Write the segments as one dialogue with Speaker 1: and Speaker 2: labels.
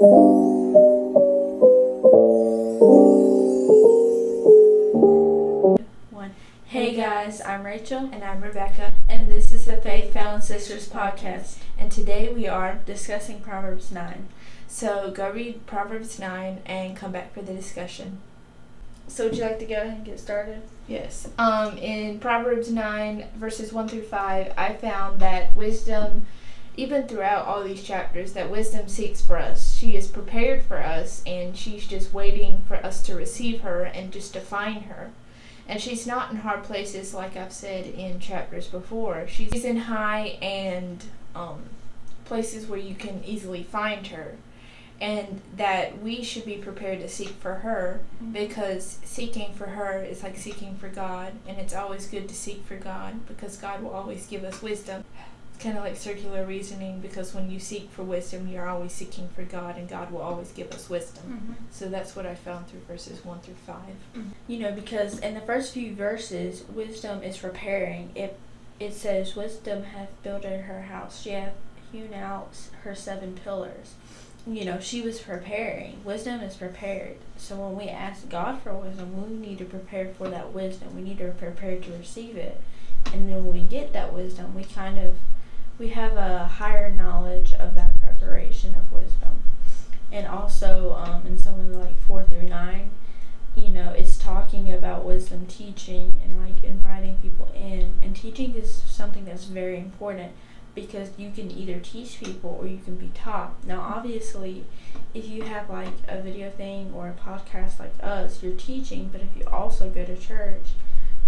Speaker 1: One. Hey guys, I'm Rachel.
Speaker 2: And I'm Rebecca.
Speaker 1: And this is the Faith Found Sisters podcast. And today we are discussing Proverbs 9.
Speaker 2: So go read Proverbs 9 and come back for the discussion.
Speaker 1: So would you like to go ahead and get started?
Speaker 2: Yes. In Proverbs 9 verses 1 through 5, I found that wisdom, even throughout all these chapters, that wisdom seeks for us. She is prepared for us, and she's just waiting for us to receive her and just to find her. And she's not in hard places, like I've said in chapters before. She's in high and places where you can easily find her. And that we should be prepared to seek for her, because seeking for her is like seeking for God. And it's always good to seek for God, because God will always give us wisdom. It's kind of like circular reasoning, because when you seek for wisdom, you're always seeking for God, and God will always give us wisdom. So that's what I found through verses 1 through 5.
Speaker 1: You know, because in the first few verses, wisdom is preparing. It says, wisdom hath builded her house. She hath hewn out her 7 pillars. You know, she was preparing. Wisdom is prepared. So when we ask God for wisdom, we need to prepare for that wisdom. We need to prepare to receive it. And then when we get that wisdom, we have a higher knowledge of that preparation of wisdom. And also in some of the 4 through 9, you know, it's talking about wisdom teaching and inviting people in. And teaching is something that's very important, because you can either teach people or you can be taught. Now, obviously, if you have a video thing or a podcast like us, you're teaching, but if you also go to church,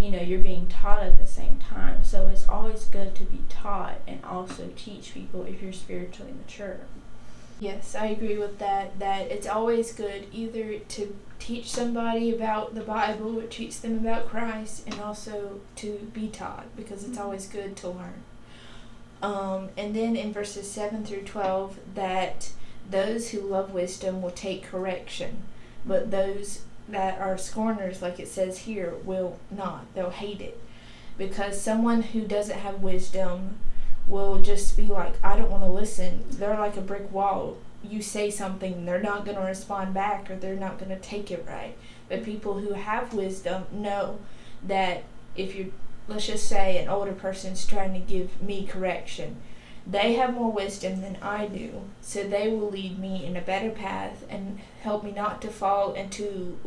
Speaker 1: you know, you're being taught at the same time. So it's always good to be taught and also teach people if you're spiritually mature.
Speaker 2: Yes, I agree with that it's always good either to teach somebody about the Bible or teach them about Christ, and also to be taught, because it's always good to learn. And then in verses 7 through 12, that those who love wisdom will take correction, but those that are scorners, like it says here, will not. They'll hate it. Because someone who doesn't have wisdom will just be like, I don't want to listen. They're like a brick wall. You say something, they're not going to respond back, or they're not going to take it right. But people who have wisdom know that if you're, let's just say an older person's trying to give me correction, they have more wisdom than I do, so they will lead me in a better path and help me not to fall into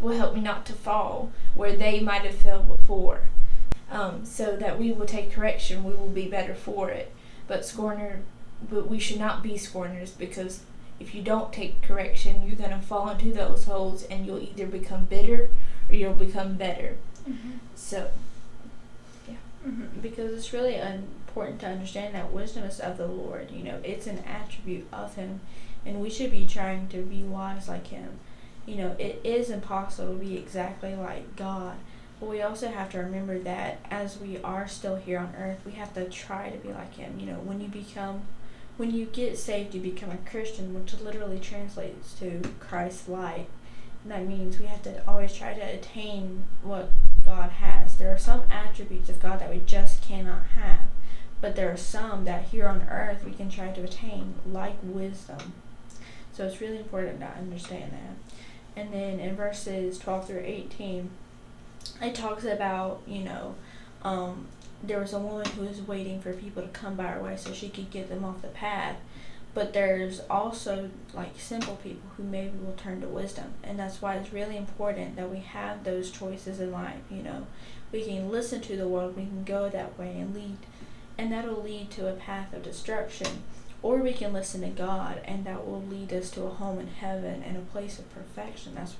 Speaker 2: will help me not to fall where they might have fell before, so that we will take correction. We will be better for it. But we should not be scorners, because if you don't take correction, you're going to fall into those holes, and you'll either become bitter or you'll become better. So, yeah.
Speaker 1: Because it's really important to understand that wisdom is of the Lord. You know, it's an attribute of Him, and we should be trying to be wise like Him. You know, it is impossible to be exactly like God, but we also have to remember that as we are still here on earth, we have to try to be like Him. You know, when you get saved, you become a Christian, which literally translates to Christ's light. And that means we have to always try to attain what God has. There are some attributes of God that we just cannot have, but there are some that here on earth we can try to attain, like wisdom. So it's really important to understand that. And then in verses 12 through 18, it talks about, you know, there was a woman who was waiting for people to come by her way so she could get them off the path. But there's also simple people who maybe will turn to wisdom. And that's why it's really important that we have those choices in life. You know, we can listen to the world, we can go that way and lead, and that'll lead to a path of destruction. Or we can listen to God, and that will lead us to a home in heaven and a place of perfection. That's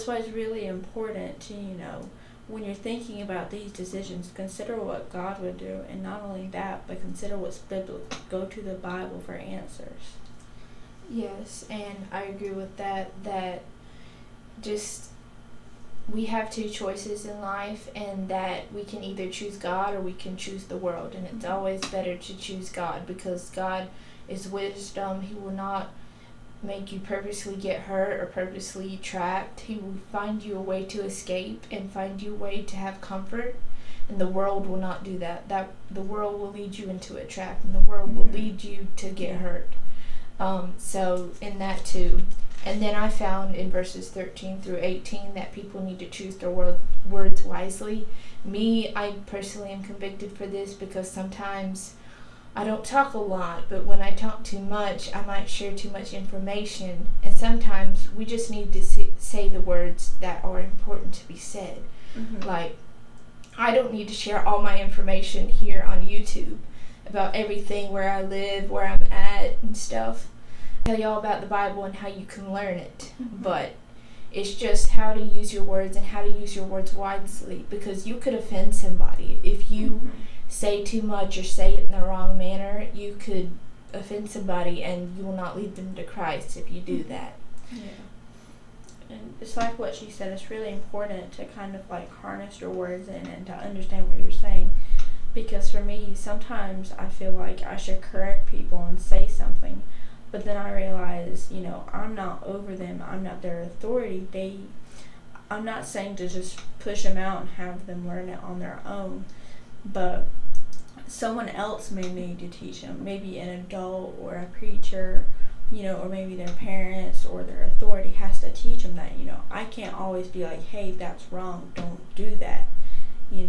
Speaker 1: why it's really important to, you know, when you're thinking about these decisions, consider what God would do, and not only that, but consider what's biblical. Go to the Bible for answers.
Speaker 2: Yes, and I agree with that just we have 2 choices in life, and that we can either choose God or we can choose the world, and it's always better to choose God, because God is wisdom. He will not make you purposely get hurt or purposely trapped. He will find you a way to escape and find you a way to have comfort. And the world will not do that. The world will lead you into a trap, and the world will lead you to get hurt. So in that too. And then I found in verses 13 through 18 that people need to choose their words wisely. Me, I personally am convicted for this because sometimes I don't talk a lot, but when I talk too much, I might share too much information. And sometimes we just need to say the words that are important to be said. Like, I don't need to share all my information here on YouTube about everything, where I live, where I'm at, and stuff. Tell you all about the Bible and how you can learn it, but it's just how to use your words and how to use your words wisely, because you could offend somebody if you say too much or say it in the wrong manner. You could offend somebody, and you will not lead them to Christ if you do that.
Speaker 1: And it's like what she said, it's really important to kind of like harness your words in and to understand what you're saying. Because for me, sometimes I feel like I should correct people and say something, but then I realize, I'm not over them, I'm not their authority. I'm not saying to just push them out and have them learn it on their own, but someone else may need to teach them, maybe an adult or a preacher, or maybe their parents or their authority has to teach them that, I can't always be like, hey, that's wrong, don't do that. You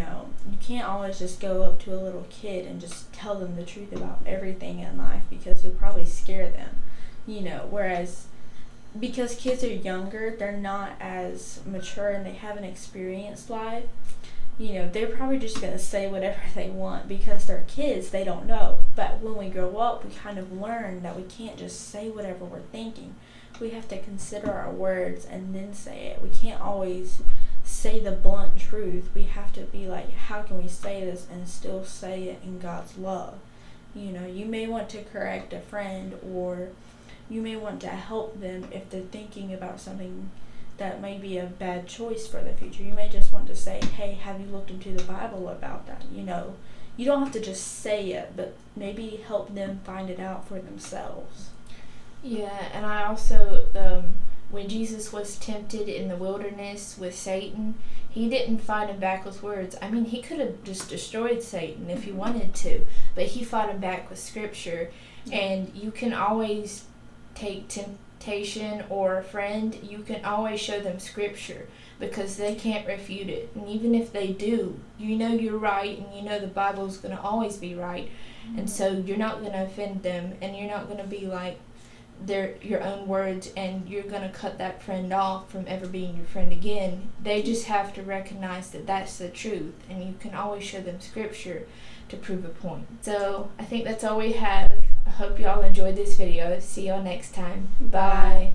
Speaker 1: can't always just go up to a little kid and just tell them the truth about everything in life, because you'll probably scare them, whereas because kids are younger, they're not as mature and they haven't experienced life. They're probably just going to say whatever they want because they're kids, they don't know. But when we grow up, we kind of learn that we can't just say whatever we're thinking. We have to consider our words and then say it. We can't always say the blunt truth. We have to be like, how can we say this and still say it in God's love? You may want to correct a friend, or you may want to help them if they're thinking about something that may be a bad choice for the future. You may just want to say, hey, have you looked into the Bible about that? You don't have to just say it, but maybe help them find it out for themselves.
Speaker 2: Yeah, and I also, when Jesus was tempted in the wilderness with Satan, he didn't fight him back with words. I mean, he could have just destroyed Satan if he wanted to, but he fought him back with Scripture. And you can always take temptation or a friend, you can always show them Scripture, because they can't refute it. And even if they do, you're right, and the Bible's going to always be right. And so you're not going to offend them, and you're not going to be like your own words, and you're going to cut that friend off from ever being your friend again. They just have to recognize that that's the truth, and you can always show them Scripture to prove a point. So I think that's all we have. I hope y'all enjoyed this video. See y'all next time. Bye.